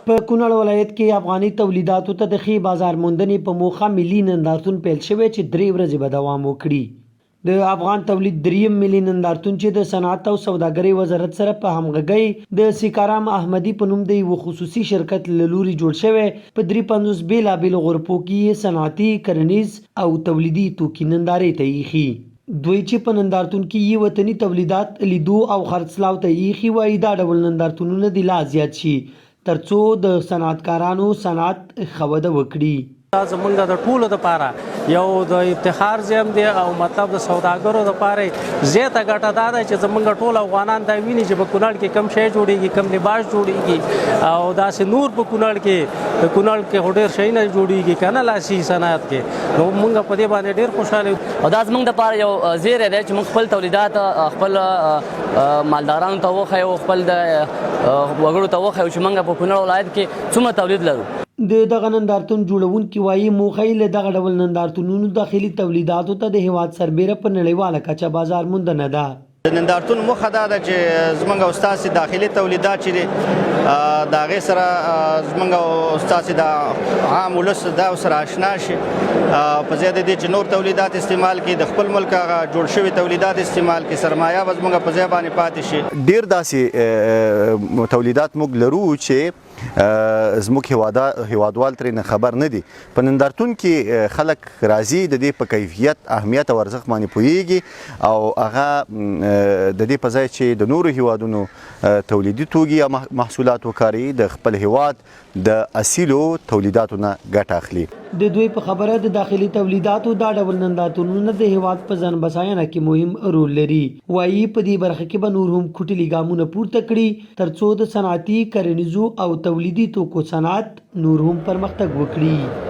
په کونړ ولایت کې افغاني تولیداتو ته د ښې بازار موندنې په موخه ملي نندارتون پیل شوی چې 3 ورځې به دوام وکړي. د افغان تولید دریم ملي نندارتون چې د صنعت او سوداګرۍ وزارت سره په همغږۍ د سیکارام احمدي په نوم د یو خصوصي شرکت له لوري جوړ شوی په 53 بیلابیلو غرفو کې صنعتي، کرنیز او تولیدي توکي نندارې ته ایښي. دوی چې په نندارتون کې یې وطني تولیدات لیدو او خرڅلاو ته ایښي وایي دا ډول نندارتونونه دې لا زیات شي ترڅو د صنعتکارانو صنعت ښه وده وکړي. زمونږ د ټولو دپاره یو د افتخار ځایم دی او مطلب د سوداګرو دپاره زیاته ګټه دا ده چې زمونږ ټول افغانان دا ویني چې په کونړ کې کم شی جوړېږي، کم لباس جوړېږي او داسې نور په کونړ کې خو ډېر شیونه جوړېږي که نه لاسي صنعت کې. نو مونږ په دې باندې ډېر خوشحاله یو او دا زمونږ دپاره یو زیری دی چې موږ خپل تولیدات خپل مالدارانو ته وښیو، خپل د وګړو ته وښیو چې موږ په کونړ ولایت کې څومره تولید لرو. د دغه نندارتون جوړونکي وایي موخه یې له دغه ډول نندارتونونو داخلي تولیداتو ته د هیواد سربیره په نړیواله کچه بازار موندنه ده. د نندارتون موخه دا ده چې زمونږ او ستاسې داخلي تولیدات چې دي د هغې سره زمونږ او ستاسې د عام ولس دا سره اشنا شي په ځای د دې چې نور تولیدات استعمال کړي، د خپل ملک هغه جوړ شوي تولیدات استعمال کړي، سرمایه به زمونږ په ځای باندې پاتې شي. ډېر داسې تولیدات موږ لرو چې زموږ هیوادوال ترې نه خبر نه دي. په نندارتون کې خلک راځي د دې په کیفیت، اهمیت او ارزښت باندې پوهیږي او هغه د دې په ځای چې د نورو هیوادونو تولیدي توکي یا محصولات وکاروي د خپل هیواد د اصیلو تولیداتو نه ګټه اخلي. د دوی په خبره د داخلي تولیداتو دا ډول نندارتونونه د هیواد په ځان بساینه کې مهم رول لري. وایي په دې برخه کې به نور هم کوټلي ګامونه پورته کړي ترڅو د صنعتي، کرنیزو او تولیدي توکو صنعت نور هم پرمختګ وکړي.